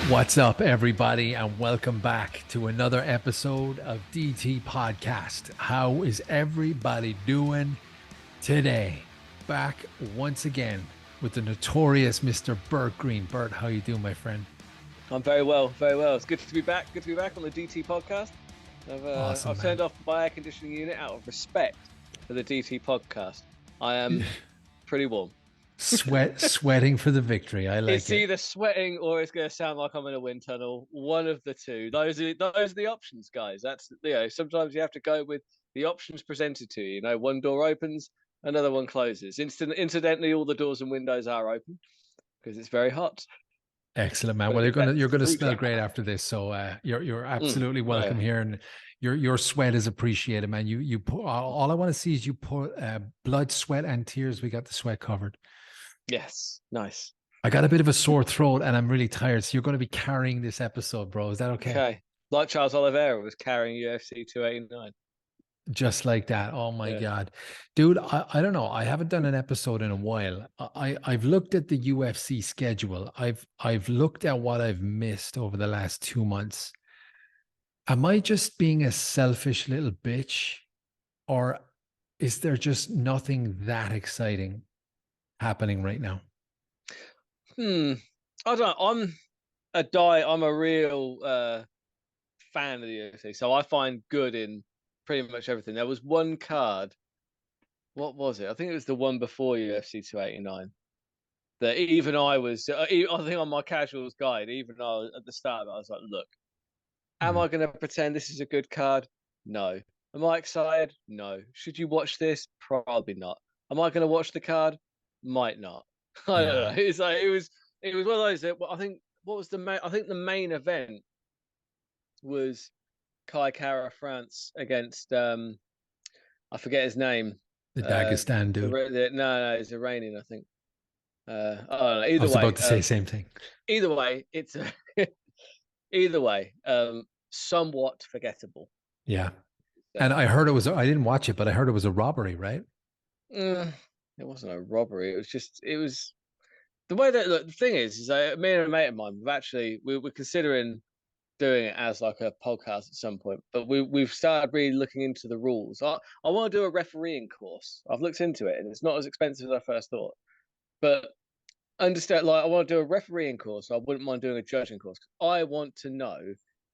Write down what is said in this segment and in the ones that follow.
What's up, everybody, and welcome back to another episode of DT Podcast. How is everybody doing today? Back once again with the notorious Mr. Burt Green. Burt, how you doing, my friend? I'm very well, very well. It's good to be back. Good to be back on the DT podcast. Awesome, I've man. turned off my air conditioning unit out of respect for the DT podcast. I am pretty warm. Sweating for the victory. I like It's it. either sweating or it's going to sound like I'm in a wind tunnel. One of the two. Those are the options, guys. That's sometimes you have to go with the options presented to you. You know, one door opens, another one closes. Incidentally, all the doors and windows are open because it's very hot. Excellent, man. But Well, you're gonna smell freezing. great after this. So you're Mm. absolutely Oh, welcome yeah. here, and your sweat is appreciated, man. You put all I want to see is you put blood, sweat, and tears. We got the sweat covered. Yes, nice. I got a bit of a sore throat and I'm really tired. So you're going to be carrying this episode, bro. Is that okay? Okay. Like Charles Oliveira was carrying UFC 289. Just like that. Oh my Yeah. God. Dude, I don't know. I haven't done an episode in a while. I've looked at the UFC schedule. I've looked at what I've missed over the last 2 months. Am I just being a selfish little bitch? Or is there just nothing that exciting happening right now? I don't know. I'm a real fan of the UFC. So I find good in pretty much everything. There was one card. What was it? I think it was the one before UFC 289. That even I was, I think on my casuals guide, even I at the start of it, I was like, look, am Mhm. I going to pretend this is a good card? No. Am I excited? No. Should you watch this? Probably not. Am I going to watch the card? Might not. I don't Yeah. know. It's like it was one of those that I think what was the main I think the main event was Kai Kara France against I forget his name. The Dagestan dude. No, it's Iranian, I think. I don't know. I was about to say same thing. Either way, it's either way, somewhat forgettable. Yeah. And So, I heard it was, I didn't watch it, but I heard it was a robbery, right? mm, it wasn't a robbery. It was the way that look. The thing is me and a mate of mine, we're considering doing it as like a podcast at some point, but we've started really looking into the rules. I want to do a refereeing course. I've looked into it, and it's not as expensive as I first thought. But understand, like I want to do a refereeing course. So I wouldn't mind doing a judging course. I want to know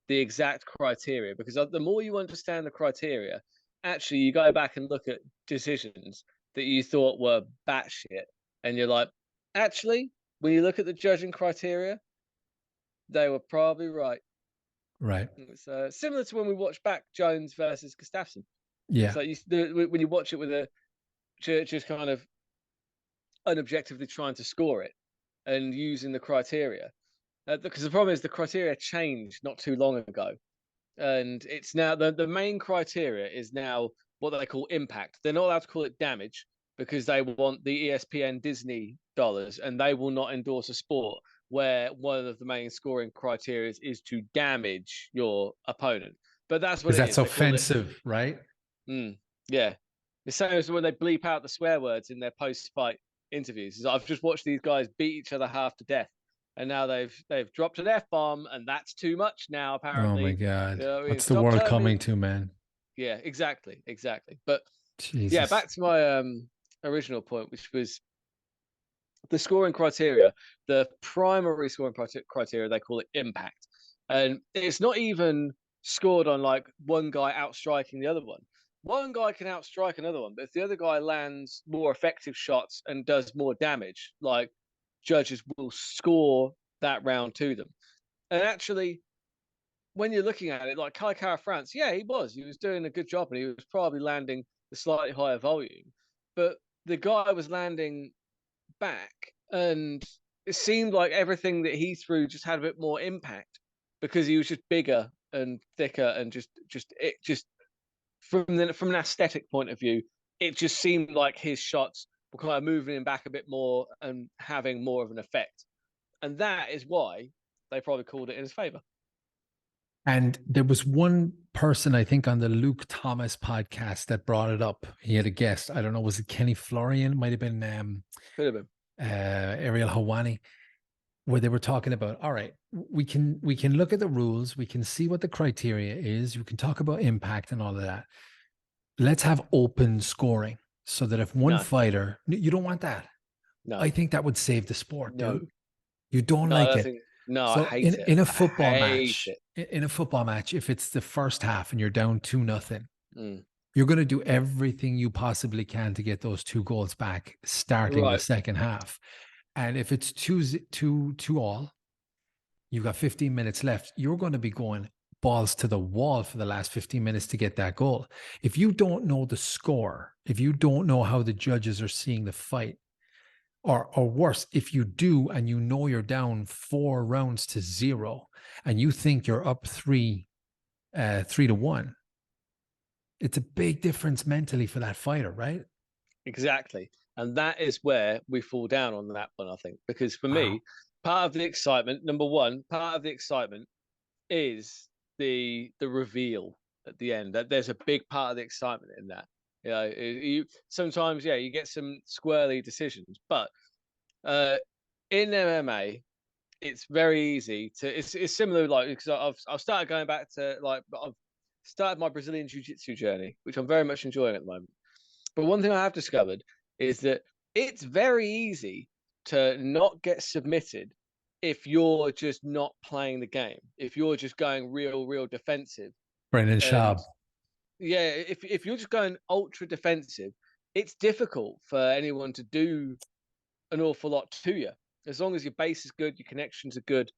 the exact criteria because the more you understand the criteria, actually you go back and look at decisions that you thought were batshit, and you're like, actually, when you look at the judging criteria, they were probably right. Right. It's similar to when we watched back Jones versus Gustafsson. It's Yeah. like when you watch it with a just kind of unobjectively trying to score it and using the criteria. Because the problem is the criteria changed not too long ago, and it's now the main criteria is now what they call impact. They're not allowed to call it damage because they want the ESPN Disney dollars, and they will not endorse a sport where one of the main scoring criteria is to damage your opponent. But that's what Because it that's is. They call it, offensive, right? yeah. The same as when they bleep out the swear words in their post-fight interviews. I've just watched these guys beat each other half to death, and now they've dropped an f bomb, and that's too much now. Oh my Apparently, God. I mean, What's the stop world telling coming me. to, man? Yeah, exactly. But yeah, Jesus. back to my original point, which was the scoring criteria. The primary scoring criteria they call it impact, and it's not even scored on like one guy outstriking the other one. One guy can outstrike another one, but if the other guy lands more effective shots and does more damage, like judges will score that round to them. And actually, when you're looking at it, like Kai Kara France, yeah, he was doing a good job, and he was probably landing the slightly higher volume, but the guy was landing back, and it seemed like everything that he threw just had a bit more impact because he was just bigger and thicker, and just from an aesthetic point of view, it just seemed like his shots were kind of moving him back a bit more and having more of an effect, and that is why they probably called it in his favor. And there was one person, I think, on the Luke Thomas podcast that brought it up. He had a guest. I don't know, was it Kenny Florian? Might have been Could have been. Ariel Hawani. where they were talking about, all right, we can look at the rules, we can see what the criteria is, we can talk about impact and all of that. Let's have open scoring so that if one No, fighter, you don't want that. I no, think that would save the sport, no, dude. You don't no. I like don't it. think. No, I So hate it. in a I football hate match, it. in a football match, if it's the first half and you're down 2-0, Mm. you're going to do everything you possibly can to get those 2 goals back starting the Right. second half. And if it's 2-2 all, you've got 15 minutes left, you're going to be going balls to the wall for the last 15 minutes to get that goal. If you don't know the score, if you don't know how the judges are seeing the fight, or worse, if you do and you know you're down 4 rounds to 0 and you think you're up 3-1, it's a big difference mentally for that fighter, right? Exactly. And that is where we fall down on that one, I think. Because for Wow. me, part of the excitement, number one, part of the excitement is the reveal at the end. That there's a big part of the excitement in that. You sometimes, yeah, you get some squirrely decisions, but uh, in MMA, it's very easy to. It's similar, like because I've started going back to like I've started my Brazilian jiu-jitsu journey, which I'm very much enjoying at the moment. But one thing I have discovered is that it's very easy to not get submitted if you're just not playing the game. If you're just going real defensive. Brendan And Schaub. yeah, if you're just going ultra defensive, it's difficult for anyone to do an awful lot to you. As long as your base is good, your connections are good,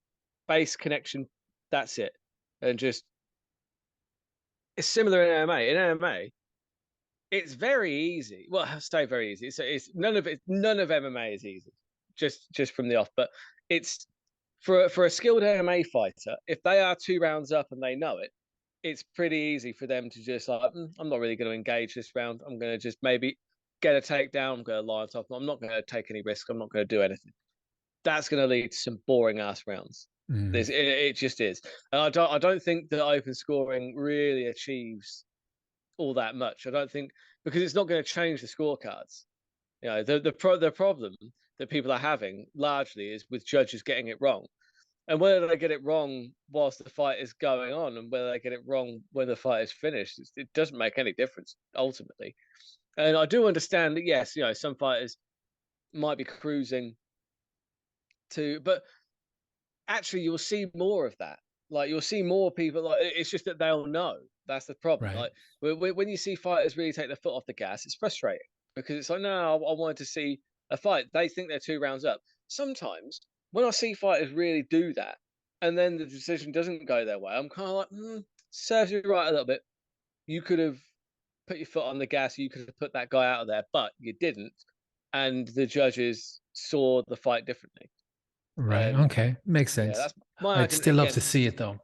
base connection, that's it. And just it's similar in MMA. In MMA, it's very easy. Well, I say very easy. It's none of it. None of MMA is easy. Just from the off, but it's for a skilled MMA fighter. If they are 2 rounds up and they know it, it's pretty easy for them to just like, I'm not really going to engage this round. I'm going to just maybe get a takedown. I'm going to lie on top. I'm not going to take any risk. I'm not going to do anything. That's going to lead to some boring ass rounds. Mm, It just is, and I don't think that open scoring really achieves all that much. I don't think because it's not going to change the scorecards. The problem that people are having largely is with judges getting it wrong, and whether they get it wrong whilst the fight is going on, and whether they get it wrong when the fight is finished, it doesn't make any difference ultimately. And I do understand that yes, some fighters might be cruising to, but actually you'll see more of that. Like you'll see more people. Like it's just that they'll know. That's the problem. right. Like when you see fighters really take their foot off the gas, it's frustrating because it's like, no, I wanted to see a fight. They think they're 2 rounds up. Sometimes when I see fighters really do that, and then the decision doesn't go their way, I'm kind of like, serves you right a little bit. You could have put your foot on the gas. You could have put that guy out of there, but you didn't, and the judges saw the fight differently. Right. And Okay. Makes yeah, sense. that's my I'd argument still love to against. see it though.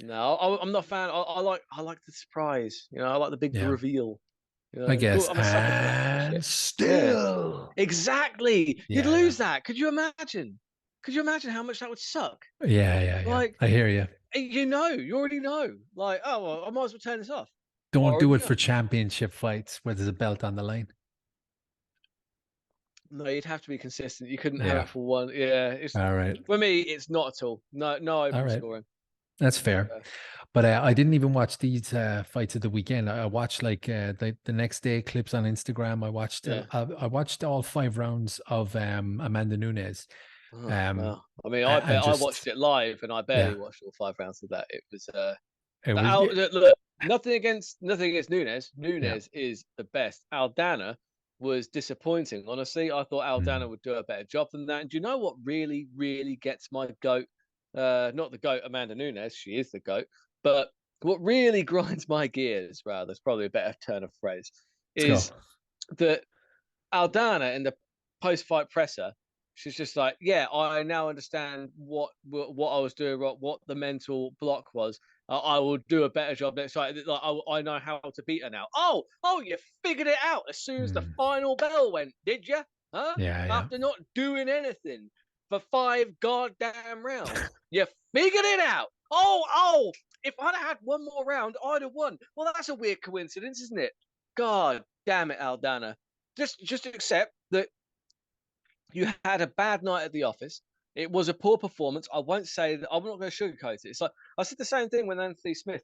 No, I'm not a fan. I like the surprise. I like the big Yeah, reveal. I guess. I'm a sucker for that kind of And shit. Yeah, still. exactly. You'd Yeah, yeah. lose that. Could you imagine? Could you imagine how much that would suck? Yeah, yeah, yeah. Like, I hear you. you already know. Like, oh, well, I might as well turn this off. I Don't do already it know. for championship fights where there's a belt on the line. No, you'd have to be consistent. You couldn't have Yeah. it for one. Yeah, it's All right. for me. It's not at all. No, no All open right. scoring. That's fair. Uh, But I didn't even watch these fights of the weekend. I watched like the next day clips on Instagram. yeah. I watched all 5 rounds of Amanda Nunes. Oh, Um, well, I mean, and I watched just it live, and I barely yeah, watched all 5 rounds of that. It was it was Al, good. look, nothing against Nunes. Yeah. Nunes is the best. Aldana was disappointing. Honestly, I thought Aldana Mm, would do a better job than that. And do you know what really gets my goat? Not the goat, Amanda Nunes. She is the goat. But what really grinds my gears, rather, that's probably a better turn of phrase, let's go. is that Aldana in the post-fight presser, she's just like, "Yeah, I now understand what I was doing, what the mental block was. I will do a better job next time. Like, I know how to beat her now. Oh, you figured it out as soon as the Mm, final bell went, did you? Huh? yeah, yeah. After not doing anything for 5 goddamn rounds, you figured it out. Oh, if I'd have had one more round, I'd have won. Well, that's a weird coincidence, isn't it? God damn it, Aldana. Just accept that you had a bad night at the office. It was a poor performance. I won't say that. I'm not going to sugarcoat it. It's like I said the same thing when Anthony Smith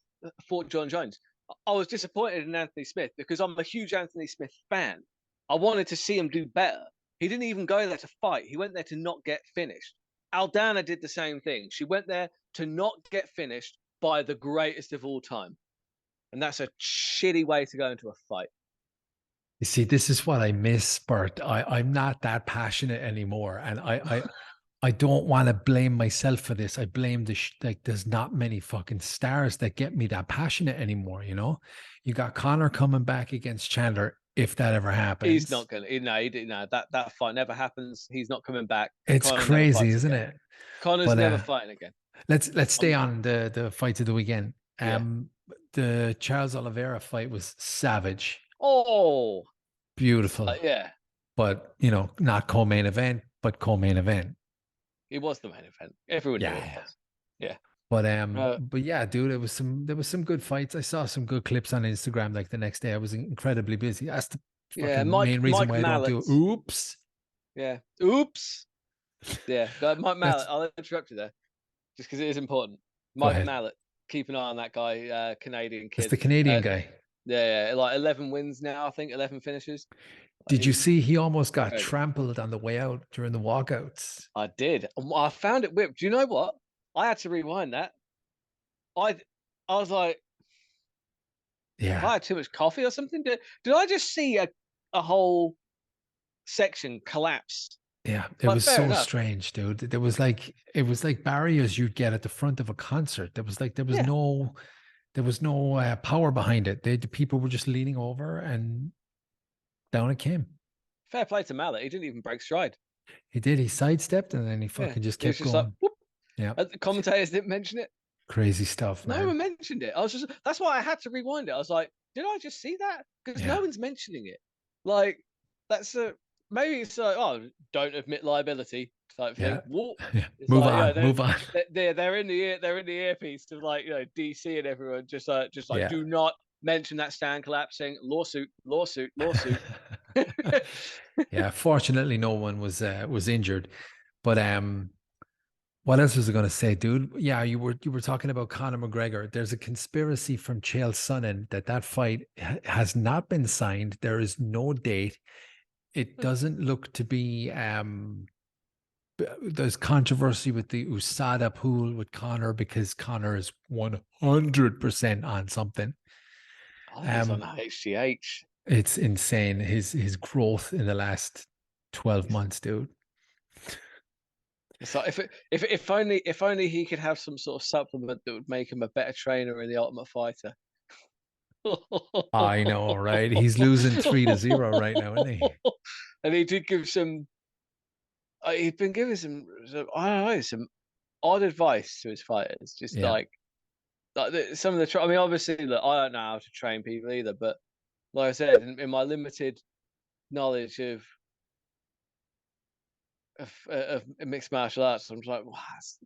fought John Jones. I was disappointed in Anthony Smith because I'm a huge Anthony Smith fan. I wanted to see him do better. He didn't even go there to fight. He went there to not get finished. Aldana did the same thing. She went there to not get finished by the greatest of all time. And that's a shitty way to go into a fight. You see, this is what I miss, Bert. I'm not that passionate anymore, and I don't want to blame myself for this. I blame like there's not many fucking stars that get me that passionate anymore. You know, you got Connor coming back against Chandler if that ever He's happens. not gonna. No, that fight never happens. He's not coming back. It's Connor never crazy, fights isn't again. it? Connor's But never fighting again. let's stay Um, on the fights of the weekend. yeah. The Charles Oliveira fight was savage, Oh, beautiful, yeah. but you know, not co-main event, but co-main event. It was the main event. Everyone knew it Yeah. was. Yeah. But yeah, dude, there was some good fights. I saw some good clips on Instagram like the next day. I was incredibly busy. That's the Yeah. fucking main reason Mike why I don't Mallet. do oops. Yeah. Oops. Yeah. Mike Mallet. That's I'll interrupt you there, just because it is important. go Mike ahead. Mallet. Keep an eye on that guy, Canadian That's kid. the Canadian Uh, guy. yeah, like 11 wins now. I think 11 finishes. Did you He's see he almost got very good. trampled on the way out during the walkouts? I did. I found it whipped. Do you know what? I had to rewind that. I I was like, have Yeah. I had too much coffee or something? Did I just see a whole section collapse? Yeah, it Like, was fair so enough. strange, dude. There was like it was like barriers you'd get at the front of a concert. There was like Yeah, there was no power behind it. The people were just leaning over and down it came. fair play to Mallet. He didn't even break stride. He did. He sidestepped and then he Yeah, fucking just he was kept just like, going. whoop. Yeah, The commentators didn't mention it. crazy stuff, No man. one mentioned it. I was just that's why I had to rewind it. I was like, did I just see that? Because no Yeah, one's mentioning it. Like that's a maybe it's like, oh, don't admit liability type yeah, thing. What? yeah. It's Move like, on, move on. they're in the they're in the earpiece of like DC and everyone just like Yeah. do not mention that stand collapsing. Lawsuit, lawsuit, lawsuit. Yeah, fortunately no one was injured. But what else was I going to say, dude? Yeah, you were talking about Conor McGregor. There's a conspiracy from Chael Sonnen that fight has not been signed. There is no date. It doesn't look to be there's controversy with the USADA pool with Conor because Conor is 100% on something. I think he's on Um HGH. it's insane his growth in the last 12 He's, months, dude. it's like if only he could have some sort of supplement that would make him a better trainer in the Ultimate Fighter. I know, right? He's losing 3-0 right now, isn't he? And he did give some. He's been giving I don't know, some odd advice to his fighters. Just Yeah. some of the. I mean, obviously, look, I don't know how to train people either, but like I said, in my limited knowledge of mixed martial arts, I'm just like, wow, it's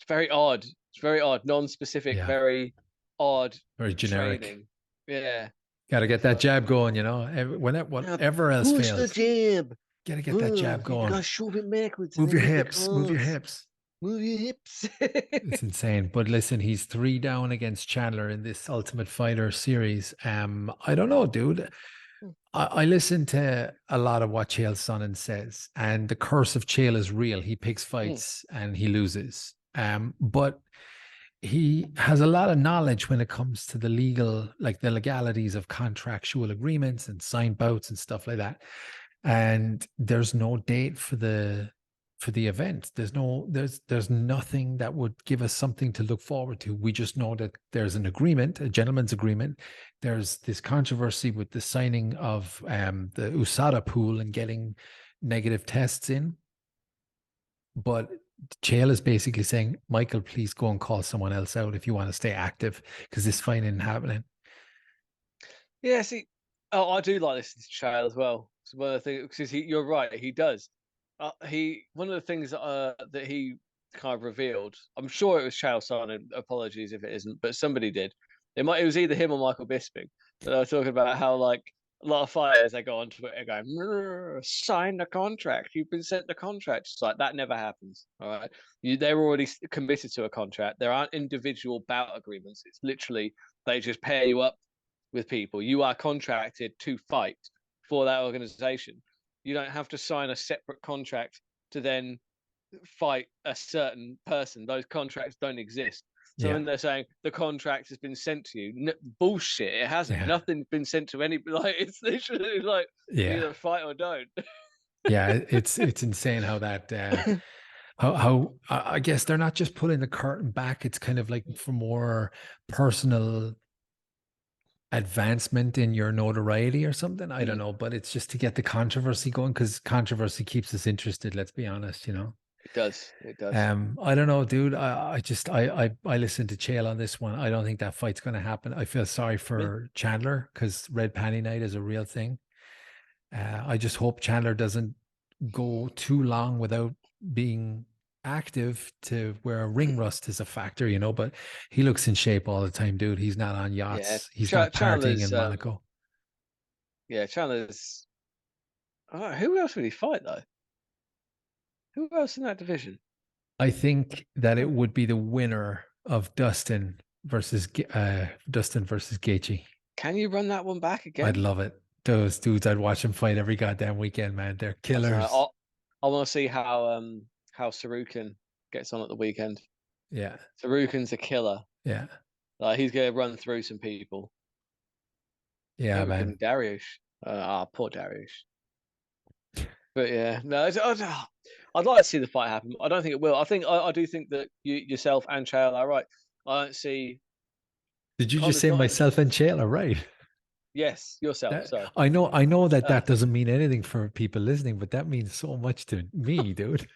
very odd. It's very odd, non-specific, Yeah. very odd Very generic. training. Yeah. Got to get It's that like, jab going, you know. Whatever else push the fails, jab. got to get that jab You going. gotta shove it backwards and Move then your use the hips. Move your claws. hips. Move your hips. It's insane. But listen, he's 3 down against Chandler in this Ultimate Fighter series. I don't know, dude. I listen to a lot of what Chael Sonnen says, and the curse of Chael is real. He picks Mm, fights and he loses. But he has a lot of knowledge when it comes to the legal, like the legalities of contractual agreements and signed bouts and stuff like that. And there's no date for the event. There's nothing that would give us something to look forward to. We just know that there's an agreement, a gentleman's agreement. There's this controversy with the signing of the USADA pool and getting negative tests in. But Chael is basically saying, Michael, please go and call someone else out if you want to stay active because this fight isn't happening. yeah, see, I do like this child as well. It's one of the things because you're right, he does. He one of the things that he kind of revealed. I'm sure it was Chael Sonnen. Apologies if it isn't, but somebody did. It was either him or Michael Bisping. But I was talking about how like A lot of fighters, they go on Twitter going, "Rrr, sign the contract. You've been sent the contract." It's like that never happens. All right. They're already committed to a contract. There aren't individual bout agreements. It's literally they just pair you up with people. You are contracted to fight for that organization. You don't have to sign a separate contract to then fight a certain person. Those contracts don't exist. So Yeah. when they're saying the contract has been sent to you, bullshit. It hasn't. Yeah. Nothing's been sent to any. Like it's literally like Yeah. either fight or don't. Yeah. It's insane how that how I guess they're not just pulling the curtain back. It's kind of like for more personal advancement in your notoriety or something. I don't Mm, know, but it's just to get the controversy going because controversy keeps us interested. Let's be honest, you know. it does. It does. I don't know, dude. I just I listened to Chael on this one. I don't think that fight's going to happen. I feel sorry Yeah. for Chandler because Red Panty Night is a real thing. I just hope Chandler doesn't go too long without being active to where ring rust is a factor, you know. But he looks in shape all the time, dude. He's not on Yeah. yachts. He's not partying Chandler's. in Monaco. Yeah. Chandler's. Who else would he fight though? Who else in that division? I think that it Oh, would be the winner of Dustin versus Gaethje. can you run that one back I'd again? love it. Those dudes, I'd watch them fight every goddamn weekend, man. They're I don't killers. know. I want to see how Sarukin gets on at the weekend. Yeah, Sarukin's a killer. yeah, Like he's gonna run through some people. yeah, Sarukin man. Darius. Poor Darius. But yeah, no, I'd like to see the fight happen. I don't think it will. I do think that yourself and Chael are right. I don't see Did you just Connor's say not in. myself and Chael are right? Yes, yourself. That, Sorry. I know that Uh, that doesn't mean anything for people listening, but that means so much to me, dude.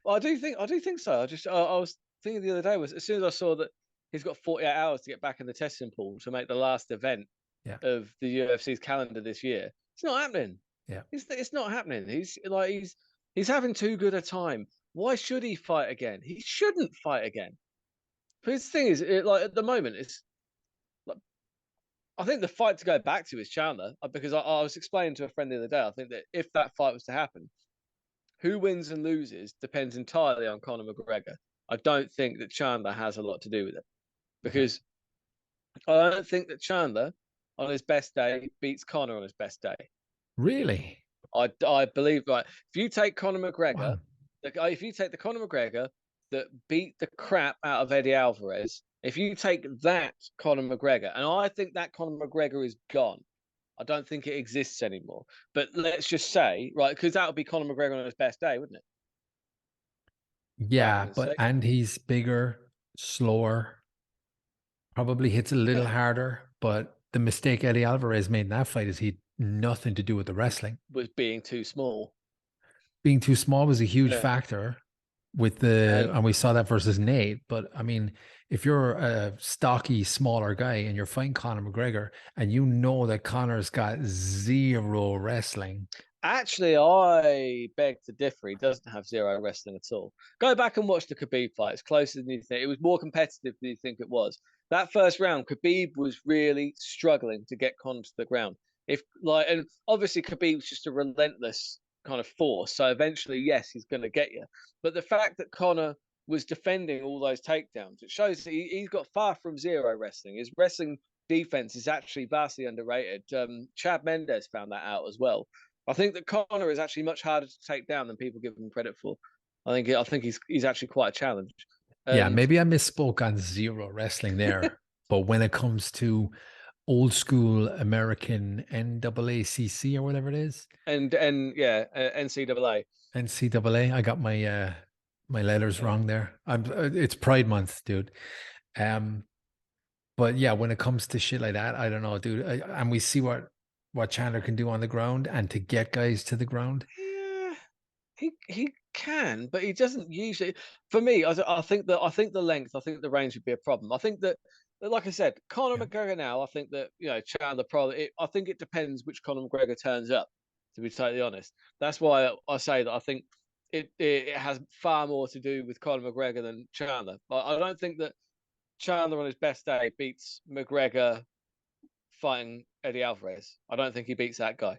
well, I do think so. I was thinking the other day was as soon as I saw that he's got 48 hours to get back in the testing pool to make the last event Yeah, of the UFC's calendar this year. It's not happening. yeah. It's not happening. He's having too good a time. Why should he fight again? He shouldn't fight again. But the thing is, like at the moment, it's like, I think the fight to go back to is Chandler because I was explaining to a friend the other day. I think that if that fight was to happen, who wins and loses depends entirely on Conor McGregor. I don't think that Chandler has a lot to do with it Okay. because I don't think that Chandler on his best day beats Conor on his best day. Really? I believe right. If you take Conor McGregor, Wow. if you take the Conor McGregor that beat the crap out of Eddie Alvarez, if you take that Conor McGregor, and I think that Conor McGregor is gone. I don't think it exists anymore. But let's just say, right, because that would be Conor McGregor on his best day, wouldn't it? For Yeah, argument's but sake. and he's bigger, slower, probably hits a little Yeah. harder. But the mistake Eddie Alvarez made in that fight is he had nothing to do with the wrestling. Was being too small. Being too small was a huge Yeah. factor with the, And and we saw that versus Nate. But I mean, if you're a stocky, smaller guy and you're fighting Conor McGregor and you know that Conor's got zero wrestling, actually, I beg to differ. He doesn't have zero wrestling at all. Go back and watch the Khabib fight. It's closer than you think. It was more competitive than you think it was. That first round, Khabib was really struggling to get Conor to the ground. If like, and obviously Khabib's just a relentless kind of force. So eventually, yes, he's going to get you. But the fact that Conor was defending all those takedowns, it shows that he's got far from zero wrestling. His wrestling defense is actually vastly underrated. Chad Mendes found that out as well. I think that Connor is actually much harder to take down than people give him credit for. I think he's actually quite a challenge. yeah, And maybe I misspoke on zero wrestling there. But when it comes to old school American NAACC or whatever it is, and yeah, NCAA. NCAA, I got my letters Yeah. wrong there. It's Pride Month, dude. Um, but yeah, when it comes to shit like that, I don't know, dude. And we see what Chandler can do on the ground and to get guys to the ground. Yeah, he can, but he doesn't usually. For me, I think the length, I think the range would be a problem. I think that, like I said, Conor Yeah. McGregor now. I think that Chandler probably. I think it depends which Conor McGregor turns up. To be totally honest, that's why I say that I think it has far more to do with Conor McGregor than Chandler. I don't think that Chandler on his best day beats McGregor fighting Eddie Alvarez. I don't think he beats that guy,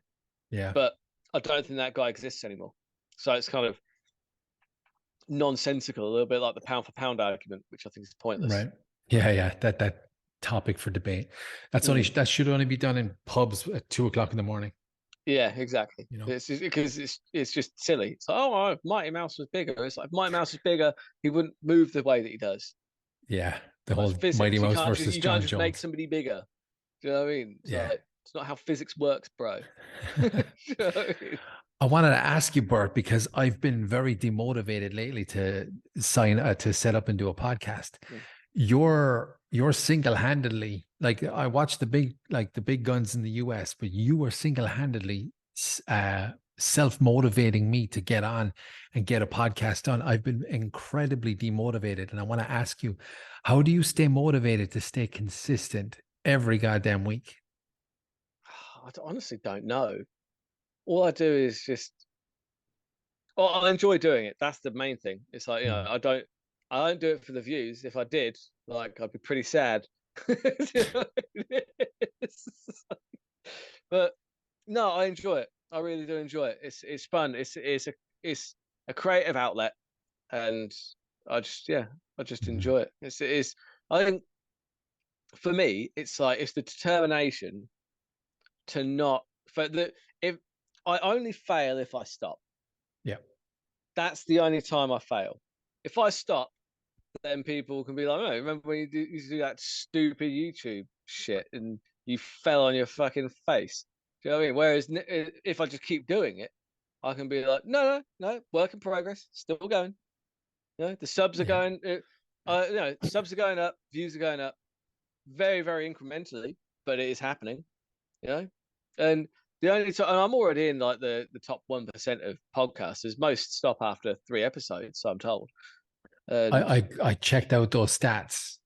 Yeah. but I don't think that guy exists anymore. So it's kind of nonsensical, a little bit like the pound for pound argument, which I think is pointless. Right. Yeah. Yeah. That topic for debate. That should only be done in pubs at 2 o'clock in the morning. Yeah, exactly. You know. It's just, because it's just silly. It's like, oh, Mighty Mouse was bigger. It's like, if Mighty Mouse was bigger, he wouldn't move the way that he does. Yeah. The Like, whole it's Mighty physics. Mouse versus You can't John just make Jones. somebody bigger. Do you know what I mean? It's Yeah. like, it's not how physics works, bro. Do you know what I mean? I wanted to ask you, Bert, because I've been very demotivated lately to to set up and do a podcast. Mm. You're single-handedly, like, I watched the big guns in the US, but you were single-handedly self-motivating me to get on and get a podcast done. I've been incredibly demotivated, and I want to ask you, how do you stay motivated to stay consistent every goddamn week? Honestly don't know. All I do is just, well, I enjoy doing it. That's the main thing. It's like, Mm. I don't do it for the views. If I did, like, I'd be pretty sad. You know? But no, I enjoy it. I really do enjoy it. It's fun. It's a creative outlet, and I just Mhm. enjoy it. It's I think for me, it's like, it's the determination to not for the if I only fail if I stop. Yeah. That's the only time I fail. If I stop, then people can be like, "Oh, remember when you used to do that stupid YouTube shit and you fell on your fucking face?" Do you know what I mean? Whereas if I just keep doing it, I can be like, "No, no, no, work in progress, still going." You know, the subs are Yeah. going. Subs are going up, views are going up, very, very incrementally, but it is happening. You know, and the only time, and I'm already in like the top 1% of podcasters. Most stop after 3 episodes, so I'm told. And I checked out those stats.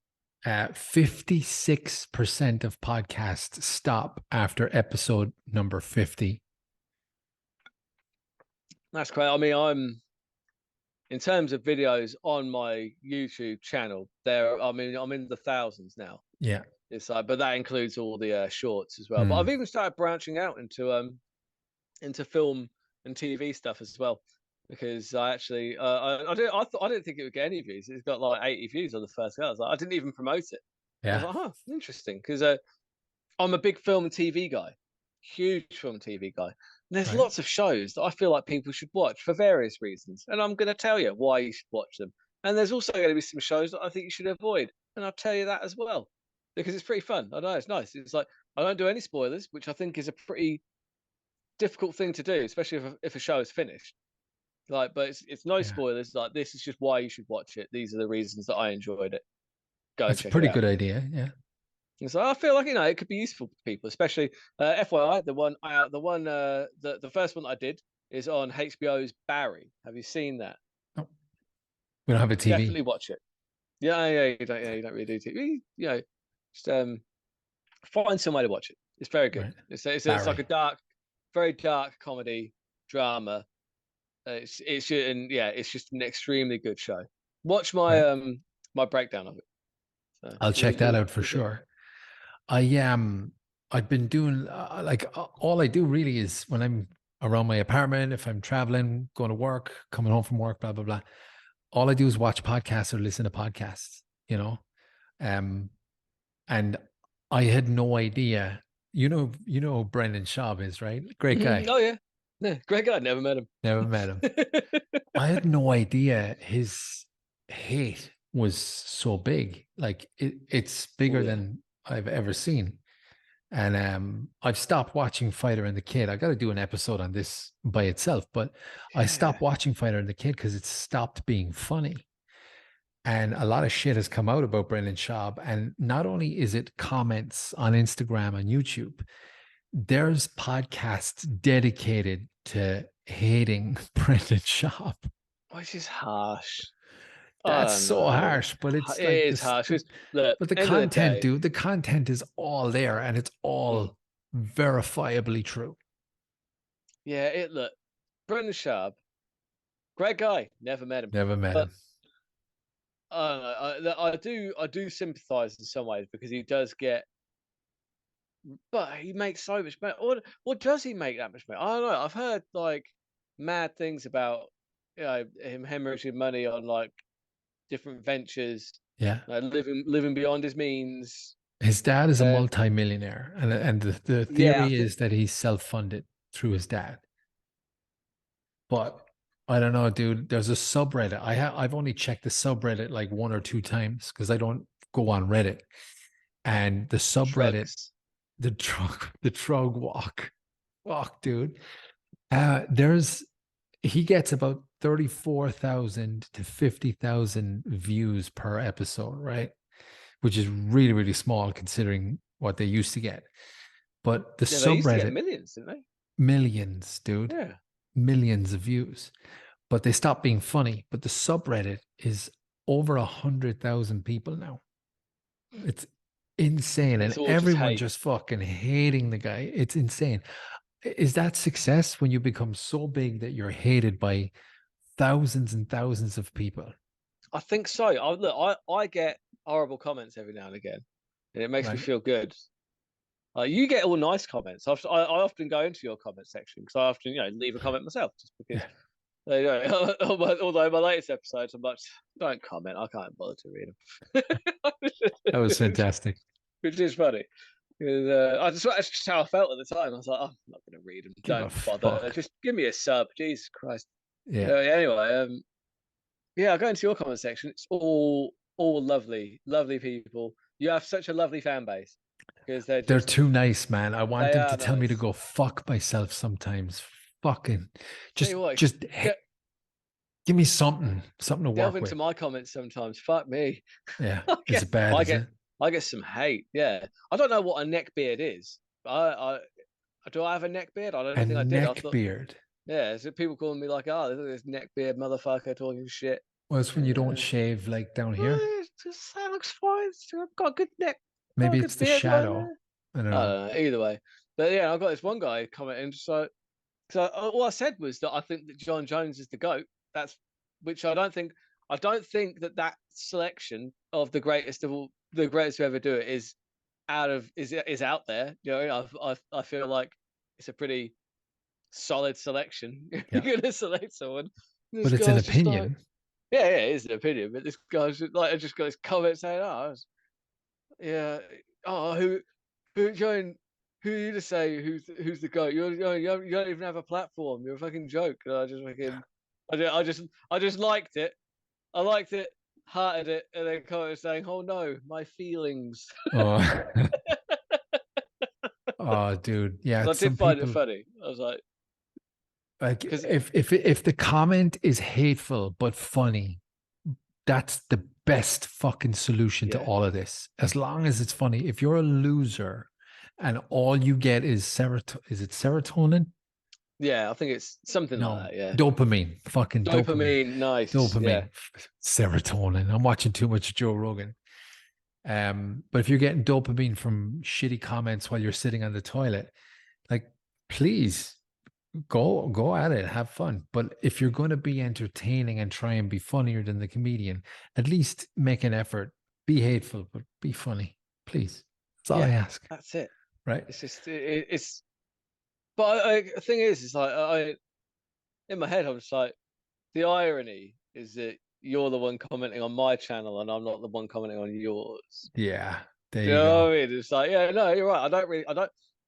56% of podcasts stop after episode number 50. that's great. I mean, I'm in terms of videos on my YouTube channel. There, I mean, I'm in the thousands now. Yeah. It's like, but that includes all the shorts as well. But I've Mm. even started branching out into film and TV stuff as well, because I actually I didn't think it would get any views. It's got like 80 views on the first go. I was like, I didn't even promote it. I was Yeah. like, huh, interesting, because I'm a big film and TV guy, huge film and TV guy. And there's Right. lots of shows that I feel like people should watch for various reasons, and I'm going to tell you why you should watch them. And there's also going to be some shows that I think you should avoid, and I'll tell you that as well, because it's pretty fun. I know it's nice. It's like, I don't do any spoilers, which I think is a pretty difficult thing to do, especially if a show is finished. Like, but it's no Yeah. spoilers. Like, this is just why you should watch it. These are the reasons that I enjoyed it. Go and That's a check it pretty out. good idea. Yeah. And so I feel like, it could be useful for people, especially FYI, the first one that I did is on HBO's Barry. Have you seen that? No, we don't have a TV. Definitely watch it. You don't really do TV. Just find some way to watch it. It's very good. Right. It's like Barry. a very dark comedy drama. It's just an extremely good show. Watch Right. my breakdown of it. So I'll check that out for you'll get. sure. I've been doing all I do really is when I'm around my apartment, if I'm traveling, going to work, coming home from work, blah blah blah. All I do is watch podcasts or listen to podcasts, you know. Um, and I had no idea. You know who Brendan Schaub is, right? Great guy. Oh yeah, yeah, great guy. Never met him. Never met him. I had no idea his hate was so big. Like it's Oh bigger yeah, than I've ever seen. And I've stopped watching Fighter and the Kid. I got to do an episode on this by itself, but I yeah. stopped watching Fighter and the Kid because it stopped being funny. And a lot of shit has come out about Brendan Schaub. And not only is it comments on Instagram and YouTube, there's podcasts dedicated to hating Brendan Schaub. Which is harsh. I That's don't so know. harsh, but it's It like is this. harsh. 'Cause, look, But the end of the content, day, dude, the content is all there and it's mm, all verifiably true. yeah. Brendan Schaub, great guy. Never met him, Never met but him. I do sympathise in some ways, because he does get but he makes so much money. Or does he make that much money? I don't know. I've heard like mad things about him hemorrhaging money on like different ventures, Yeah. living beyond his means. His dad is a And multimillionaire, and the yeah, I theory think is that he's self-funded through his dad. But I don't know, dude. There's a subreddit. I've only checked the subreddit like one or two times because I don't go on Reddit. And the subreddit, drugs. the drug walk, dude. There's he gets about 34,000 to 50,000 views per episode, right? Which is really, really small considering what they used to get. But the Yeah, they used to get subreddit, millions, didn't they? millions, dude, Yeah. millions of views. But they stopped being funny. But the subreddit is over 100,000 people now. It's insane. And And it's all just everyone hate. just fucking hating the guy. It's insane. Is that success when you become so big that you're hated by thousands and thousands of people? I think so. I get horrible comments every now and again, and it makes me Right. feel good. You get all nice comments. I often go into your comment section because I often, leave a comment myself just because. Yeah. Although my latest episodes, I'm like, don't comment. I can't bother to read That was them, fantastic. which is funny. 'Cause, that's just how I felt at the time. I was like, oh, I'm not going to read them. Give a Don't bother. fuck. Just give me a sub. Jesus Christ. Yeah. Yeah, anyway, yeah, I go into your comment section. It's all lovely, lovely people. You have such a lovely fan base because They're too nice, man. I want they them to are tell me to nice. go fuck myself sometimes. Fucking Tell just you what, just give me something to delve work into with. my comments sometimes. Fuck me. Yeah. I Is get it bad, I is get it? I get some hate. Yeah, I don't know what a neck beard is. Do I have a neck beard? I A don't think I did. I neck thought, beard. yeah, so people calling me like, oh, look at this neck beard motherfucker talking shit. Well, it's when you don't Uh, shave like down here. that looks fine. I've got a good neck, got a Maybe it's good the beard right shadow. there. I don't I know. don't know. Either way, but yeah, I got this one guy commenting. So all I said was that I think that John Jones is the goat. That's which I don't think. I don't think that selection of the greatest to ever do it is out there. I feel like it's a pretty solid selection. You're Yeah. gonna select someone. This But it's an guy's just like, opinion. yeah, yeah, it is an opinion, but this guy's just like, I just got this comment saying, oh, yeah, oh, who joined? Who are you to say who's the goat? You don't even have a platform. You're a fucking joke. And I just liked it. I liked it, hearted it, and then commented saying, "Oh no, my feelings." Oh, oh, dude. Yeah, I did some find it people funny. I was like because if the comment is hateful but funny, that's the best fucking solution to yeah, all of this. As long as it's funny. If you're a loser and all you get is is it serotonin? yeah, I think it's something like No, that. Yeah, dopamine. Fucking dopamine. dopamine, nice. Yeah, Dopamine. Serotonin. I'm watching too much Joe Rogan. But if you're getting dopamine from shitty comments while you're sitting on the toilet, like please go at it, have fun. But if you're going to be entertaining and try and be funnier than the comedian, at least make an effort. Be hateful, but be funny, please. That's all I yeah, ask. that's it. Right? It's just it's. But the thing is, it's like I in my head, I'm just like, the irony is that you're the one commenting on my channel and I'm not the one commenting on yours. Yeah. There Do you you know go. what I mean? It's like, yeah, no, you're right.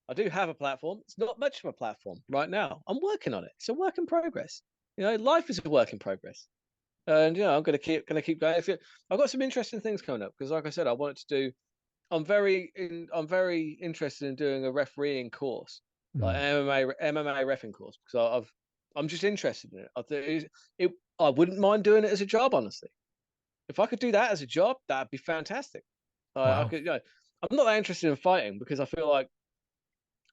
I do have a platform. It's not much of a platform right now. I'm working on it. It's a work in progress. Life is a work in progress. And I'm gonna keep going. I've got some interesting things coming up because, like I said, I wanted to do. I'm very interested in doing a refereeing course, like Mm, MMA reffing course, because I'm just interested in it. I wouldn't mind doing it as a job, honestly. If I could do that as a job, that'd be fantastic. I wow. could, I'm not that interested in fighting because I feel like,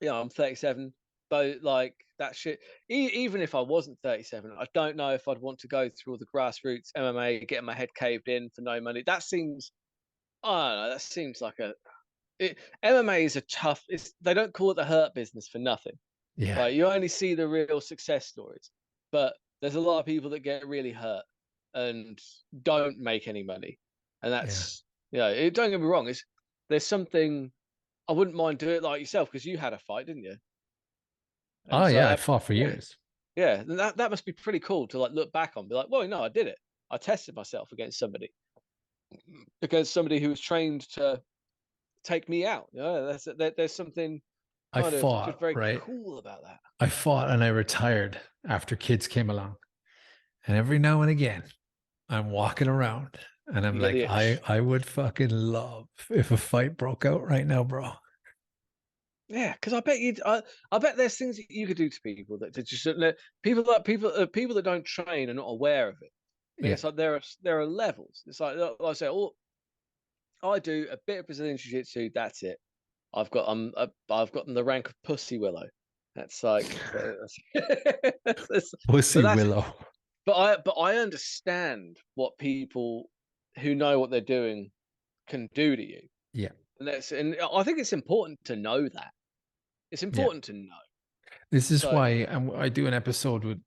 I'm 37, but like that shit. Even if I wasn't 37, I don't know if I'd want to go through all the grassroots MMA, getting my head caved in for no money. That seems, I don't know. That seems like MMA is a tough. They don't call it the hurt business for nothing. Yeah. Right? You only see the real success stories, but there's a lot of people that get really hurt and don't make any money, and Yeah. that's don't get me wrong. There's something I wouldn't mind doing it like yourself because you had a fight, didn't you? And Oh so yeah, I fought for yeah, years. yeah, that must be pretty cool to like look back on, be like, well, no, I did it. I tested myself against somebody who was trained to take me out. You know, there's something I kind of just fought, very right? cool about that. I fought and I retired after kids came along. And every now and again, I'm walking around and I'm You get like, the I itch. I would fucking love if a fight broke out right now, bro. Yeah, because I bet there's things that you could do to people that just people that don't train are not aware of it. But Yeah. it's like there are levels. It's like I say, all I do a bit of Brazilian jiu-jitsu. That's it. I've gotten the rank of pussy willow. That's like, but Pussy that's willow. but I understand what people who know what they're doing can do to you, Yeah. and I think it's important to know that. It's Yeah. important to know. This is So why I do an episode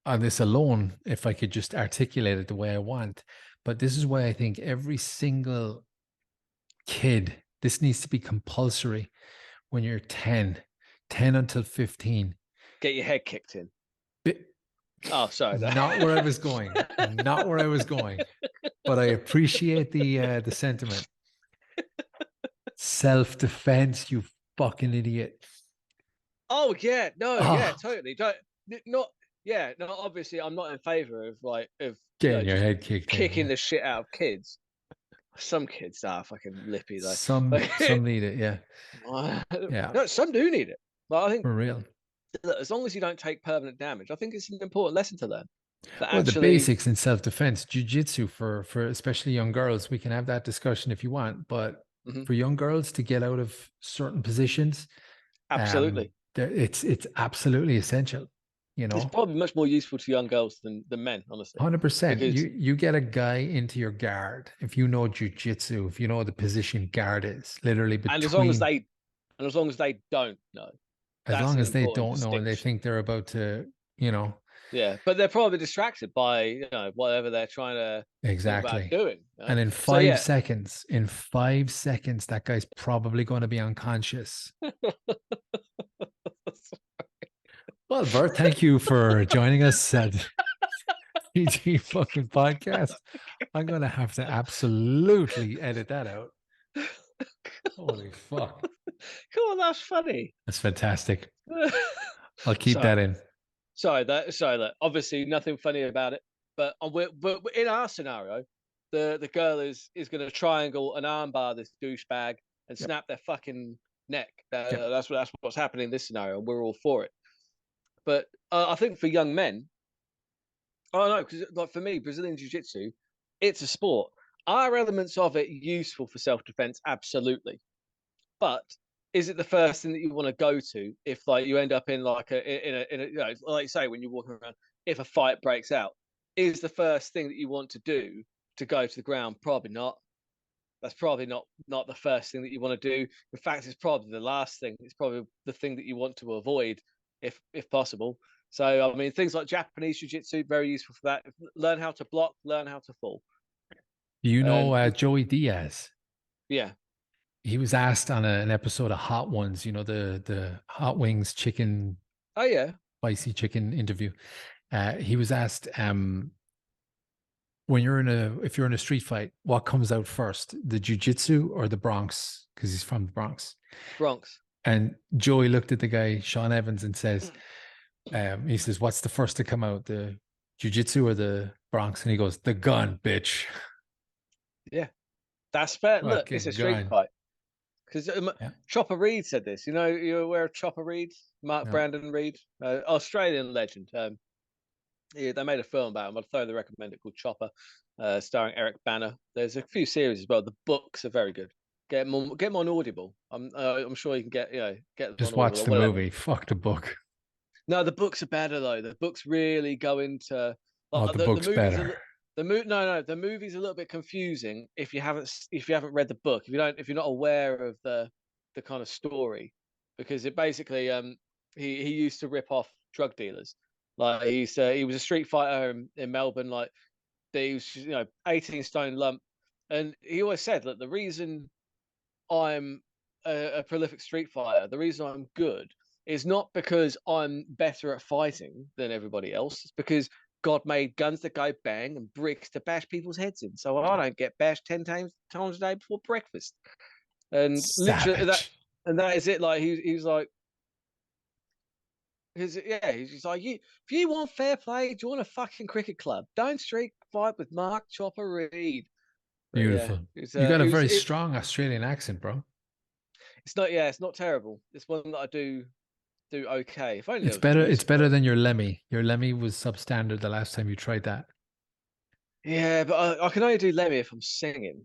on this alone, if I could just articulate it the way I want. But this is why I think every single kid, this needs to be compulsory when you're 10 until 15. get your head kicked in. Bi- Oh, sorry. Not where I was going, not where I was going, but I appreciate the sentiment. Self-defense, you fucking idiot. Oh yeah, no, yeah, Oh, totally. Don't not yeah, no. Obviously, I'm not in favor of getting your just head kicked in. kicking Yeah. the shit out of kids. Some kids are fucking lippy though. Some need it, yeah. Yeah, No, some do need it. But I think for real. look, as long as you don't take permanent damage, I think it's an important lesson to learn. That Well, the actually, basics in self-defense, jujitsu for especially young girls, we can have that discussion if you want, but mhm, for young girls to get out of certain positions, absolutely, it's absolutely essential, you it's know. probably much more useful to young girls than men, honestly, 100%. because You get a guy into your guard if you know jujitsu, if you know the position guard is, literally and as long as between, they don't know, as that's long an as they important don't know and they distinction. think they're about to, you know, Yeah, but they're probably distracted by whatever they're trying to think about exactly. doing. And So yeah, in 5 seconds, that guy's probably going to be unconscious. Well, Bert, thank you for joining us at PG fucking podcast. I'm going to have to absolutely edit that out. Holy fuck. come on, that's funny. That's fantastic. I'll keep so that in. sorry that obviously nothing funny about it, but but in our scenario, the girl is going to triangle an armbar this douchebag and Yep. snap their fucking neck. Yep. That's what's happening in this scenario. We're all for it. But I think for young men, I don't know, because like for me, Brazilian Jiu Jitsu, it's a sport. Are elements of it useful for self defense? Absolutely. But is it the first thing that you want to go to if like you end up in like a like you say when you're walking around, if a fight breaks out, is the first thing that you want to do to go to the ground? Probably not. That's probably not the first thing that you want to do. In fact, it's probably the last thing. It's probably the thing that you want to avoid if possible. So I mean, things like Japanese jiu-jitsu very useful for that. Learn how to block, learn how to fall. Do you know And Joey Diaz? yeah, He was asked on an episode of Hot Ones, you know, the Hot Wings chicken, oh yeah, spicy chicken interview. He was asked, when you're in a if you're in a street fight, what comes out first, the jujitsu or the Bronx? Because he's from the Bronx. Bronx. And Joey looked at the guy, Sean Evans, and says, he says, "What's the first to come out, the jujitsu or the Bronx?" And he goes, "The gun, bitch." Yeah, that's fair. Look, it's a Fucking street gun. fight. Because Yeah. Chopper Reed said this. You know, you're aware of Chopper Reed, Mark No. Brandon Reed, Australian legend. Yeah, they made a film about him. I'd thoroughly recommend it called Chopper, starring Eric Banner. There's a few series as well. The books are very good. Get them on Audible. I'm sure you can get them on Just Audible watch or the whatever. movie. Fuck the book. No, the books are better though. The books really go into Oh, like the the book's movies are better. the movie's a little bit confusing if you haven't read the book. If you're not aware of the kind of story, because it basically he used to rip off drug dealers. Like he was a street fighter in Melbourne. Like he was 18 stone lump, and he always said that the reason I'm a prolific street fighter, the reason I'm good is not because I'm better at fighting than everybody else. It's because God made guns that go bang and bricks to bash people's heads in. So I don't get bashed 10 times a day before breakfast. And literally Savage. that is it. Like he's like, he's just like, if you want fair play, join a fucking cricket club. Don't street fight with Mark Chopper Reed. But yeah, Beautiful. You got a very it, strong Australian accent, bro. it's not, yeah, it's not terrible. It's one that I do okay. If only there It's was a better. It's music better world. than your Lemmy. Your Lemmy was substandard the last time you tried that. Yeah, but I can only do Lemmy if I'm singing.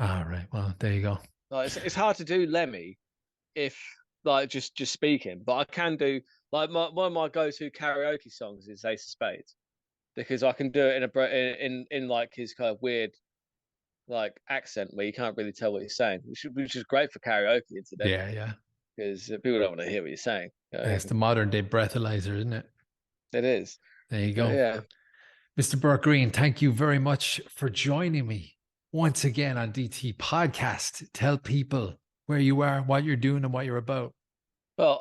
All right. Well, there you go. Like it's hard to do Lemmy if like just speaking, but I can do like one of my go-to karaoke songs is Ace of Spades because I can do it in like his kind of weird like accent where you can't really tell what he's saying, which is great for karaoke, incidentally, Yeah, yeah. because people don't want to hear what you're saying. It's the modern day breathalyzer, isn't it? It is. There you But go. yeah. Mr. Burt Green, thank you very much for joining me once again on DT Podcast. Tell people where you are, what you're doing, and what you're about. Well,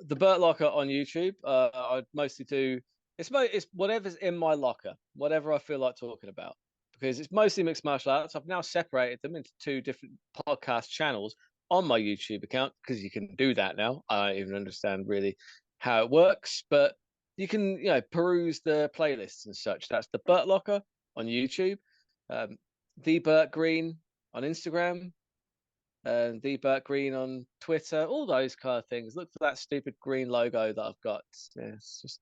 the Burt Locker on YouTube. I mostly do it's whatever's in my locker, whatever I feel like talking about, because it's mostly mixed martial arts. I've now separated them into two different podcast channels on my YouTube account because you can do that now. I don't even understand really how it works, but you can peruse the playlists and such. That's the Burt Locker on YouTube, um, the Burt Green on Instagram, and the Burt Green on Twitter, all those kind of things. Look for that stupid green logo that I've got. Yeah, it's just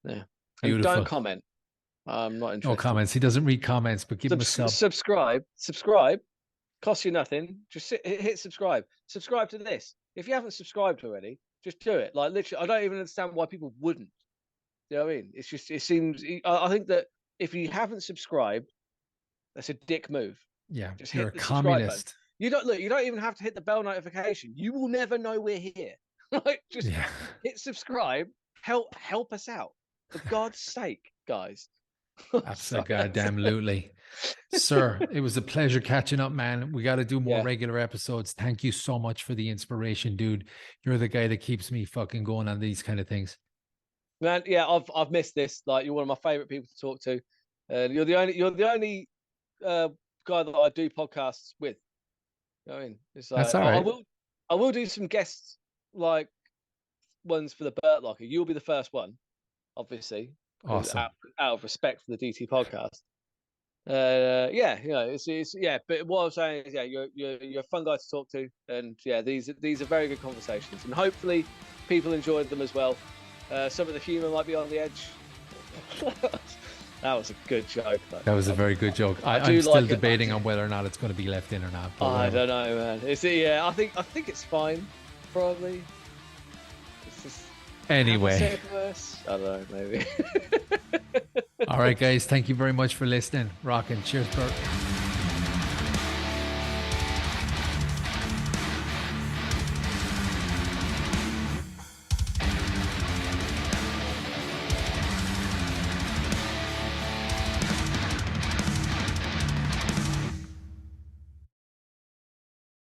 and don't Beautiful. comment. I'm not No interested. comments. He doesn't read comments, but give him a sub. Subscribe. Costs you nothing. Just hit subscribe. Subscribe to this. If you haven't subscribed already, just do it. Like literally, I don't even understand why people wouldn't. You know what I mean? It's just it seems. I think that if you haven't subscribed, that's a dick move. Yeah, Just you're hit a the subscribe button. communist. You don't even have to hit the bell notification. You will never know we're here. Like just Yeah, hit subscribe. Help us out. For God's sake, guys. absolutely, goddamn lootly. Sir, it was a pleasure catching up, man. We got to do more Yeah. regular episodes. Thank you so much for the inspiration, dude. You're the guy that keeps me fucking going on these kind of things. Man, yeah, I've missed this. Like you're one of my favorite people to talk to. You're the only guy that I do podcasts with. You know what I mean? It's That's like all right. I will do some guests like ones for the Burt Locker. You'll be the first one, obviously, because Awesome. out of respect for the DT podcast. Yeah, it's yeah. But what I'm saying is, yeah, you're a fun guy to talk to, and yeah, these are very good conversations, and hopefully people enjoyed them as well. Some of the humour might be on the edge. That was a good joke. Though. That was a very good joke. I'm still debating on whether or not it's going to be left in or not. I don't know, man. Yeah, I think it's fine. Probably. It's just anyway. I don't know, maybe. All right, guys. Thank you very much for listening. Rocking. Cheers, Burt.